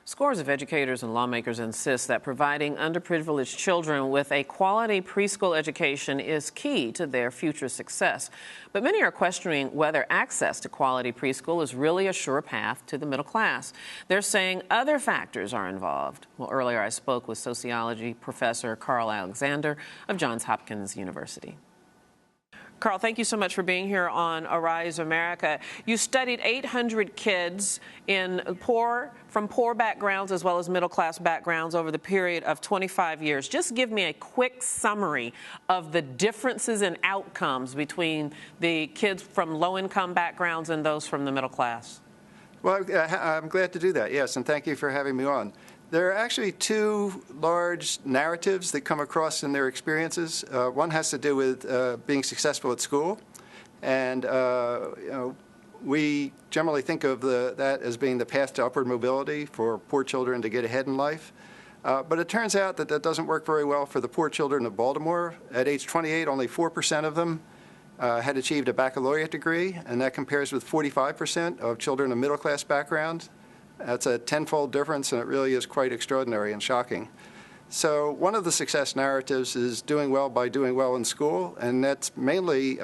Scores of educators and lawmakers insist that providing underprivileged children with a quality preschool education is key to their future success. But many are questioning whether access to quality preschool is really a sure path to the middle class. They're saying other factors are involved. Well, earlier I spoke with sociology professor Karl Alexander of Johns Hopkins University. Karl, thank you so much for being here on Arise America. You studied 800 kids from poor backgrounds as well as middle-class backgrounds over the period of 25 years. Just give me a quick summary of the differences in outcomes between the kids from low-income backgrounds and those from the middle class. Well, I'm glad to do that, yes, and thank you for having me on. There are actually two large narratives that come across in their experiences. One has to do with being successful at school, and we generally think of that as being the path to upward mobility for poor children to get ahead in life. But it turns out that that doesn't work very well for the poor children of Baltimore. At age 28, only 4% of them had achieved a baccalaureate degree, and that compares with 45% of children of middle-class background. That's a tenfold difference, and it really is quite extraordinary and shocking. So one of the success narratives is doing well by doing well in school, and that's mainly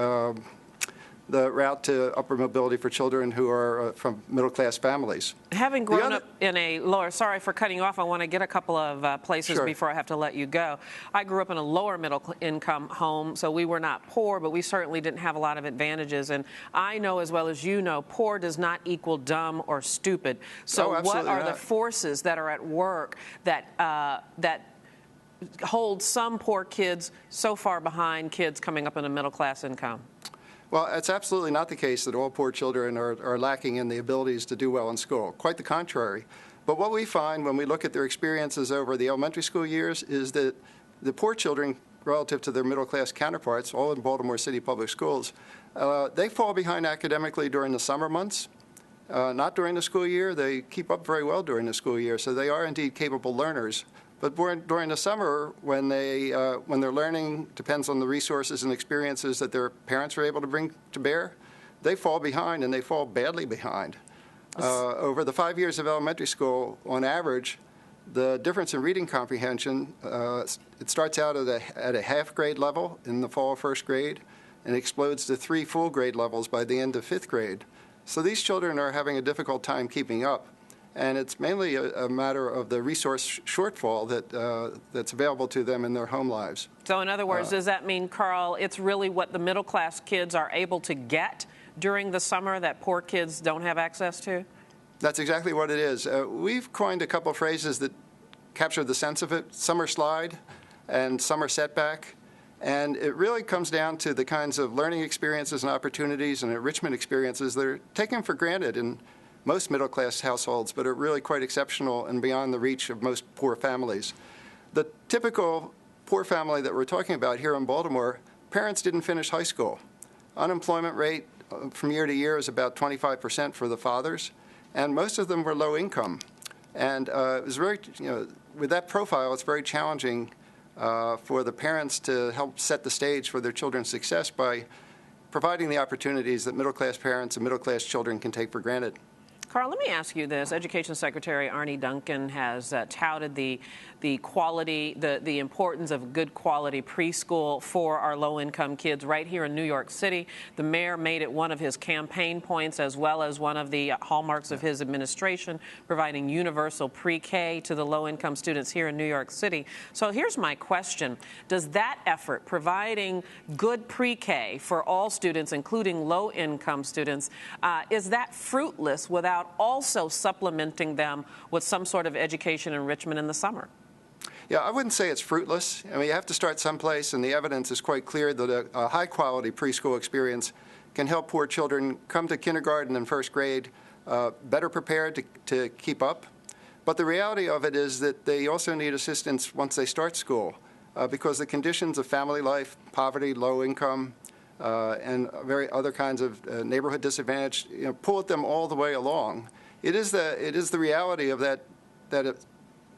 the route to upward mobility for children who are from middle-class families. Having grown up in a lower, sorry for cutting you off, I want to get a couple of places before I have to let you go. I grew up in a lower middle-income home, so we were not poor, but we certainly didn't have a lot of advantages. And I know as well as you know, poor does not equal dumb or stupid. So what are the forces that are at work that hold some poor kids so far behind kids coming up in a middle-class income? Well, it's absolutely not the case that all poor children are lacking in the abilities to do well in school. Quite the contrary. But what we find when we look at their experiences over the elementary school years is that the poor children, relative to their middle-class counterparts, all in Baltimore City public schools, they fall behind academically during the summer months. Not during the school year. They keep up very well during the school year, so they are indeed capable learners. But during the summer, when their learning depends on the resources and experiences that their parents are able to bring to bear, they fall behind, and they fall badly behind. Over the 5 years of elementary school, on average, the difference in reading comprehension, it starts out at a half grade level in the fall of first grade and explodes to 3 full grade levels by the end of 5th grade. So these children are having a difficult time keeping up. And it's mainly a matter of the resource shortfall that's available to them in their home lives. So in other words, does that mean, Karl, it's really what the middle-class kids are able to get during the summer that poor kids don't have access to? That's exactly what it is. We've coined a couple of phrases that capture the sense of it: summer slide and summer setback. And it really comes down to the kinds of learning experiences and opportunities and enrichment experiences that are taken for granted in most middle-class households, but are really quite exceptional and beyond the reach of most poor families. The typical poor family that we're talking about here in Baltimore, parents didn't finish high school. Unemployment rate from year to year is about 25% for the fathers, and most of them were low income. And it was very, with that profile, it's very challenging for the parents to help set the stage for their children's success by providing the opportunities that middle-class parents and middle-class children can take for granted. Karl, let me ask you this. Education Secretary Arne Duncan has touted the quality, the importance of good quality preschool for our low-income kids right here in New York City. The mayor made it one of his campaign points, as well as one of the hallmarks of his administration, providing universal pre-K to the low-income students here in New York City. So here's my question. Does that effort, providing good pre-K for all students, including low-income students, is that fruitless without also supplementing them with some sort of education enrichment in the summer? Yeah, I wouldn't say it's fruitless. I mean, you have to start someplace, and the evidence is quite clear that a high-quality preschool experience can help poor children come to kindergarten and first grade better prepared to keep up. But the reality of it is that they also need assistance once they start school because the conditions of family life, poverty, low income, and very other kinds of neighborhood disadvantage, pull at them all the way along. It is the reality of that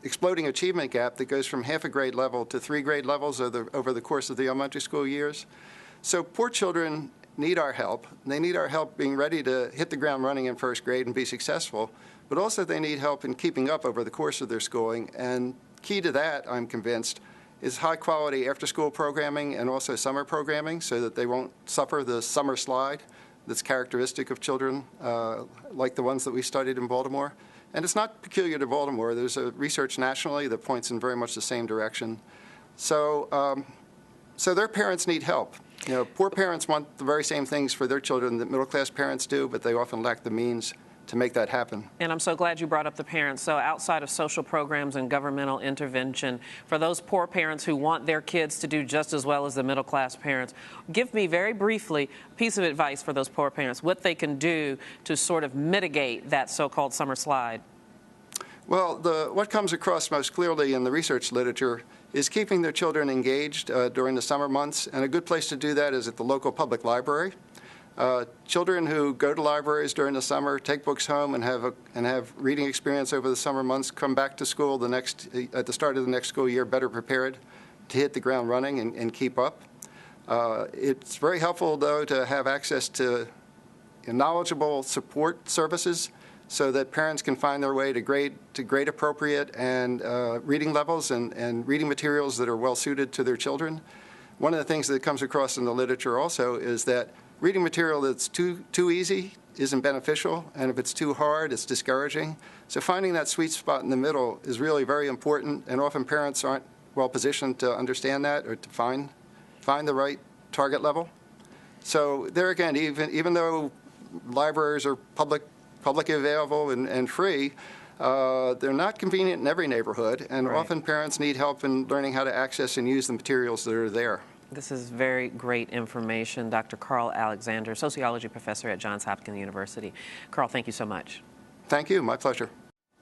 exploding achievement gap that goes from half a grade level to 3 grade levels over the course of the elementary school years. So poor children need our help. They need our help being ready to hit the ground running in first grade and be successful. but also they need help in keeping up over the course of their schooling. And key to that, I'm convinced, is high-quality after-school programming and also summer programming so that they won't suffer the summer slide that's characteristic of children like the ones that we studied in Baltimore. And it's not peculiar to Baltimore. There's research nationally that points in very much the same direction. So, so their parents need help. You know, poor parents want the very same things for their children that middle-class parents do, but they often lack the means to make that happen. And I'm so glad you brought up the parents. So outside of social programs and governmental intervention, for those poor parents who want their kids to do just as well as the middle-class parents, give me very briefly a piece of advice for those poor parents, what they can do to sort of mitigate that so-called summer slide. Well, what comes across most clearly in the research literature is keeping their children engaged during the summer months, and a good place to do that is at the local public library. Children who go to libraries during the summer, take books home, and have reading experience over the summer months, come back to school at the start of the next school year better prepared to hit the ground running and keep up. It's very helpful, though, to have access to knowledgeable support services so that parents can find their way to grade appropriate and reading levels and reading materials that are well suited to their children. One of the things that comes across in the literature also is that reading material that's too easy isn't beneficial, and if it's too hard, it's discouraging. So finding that sweet spot in the middle is really very important, and often parents aren't well positioned to understand that or to find the right target level. So there again, even though libraries are publicly available and free, they're not convenient in every neighborhood, and often parents need help in learning how to access and use the materials that are there. This is very great information. Dr. Karl Alexander, sociology professor at Johns Hopkins University. Karl, thank you so much. Thank you. My pleasure.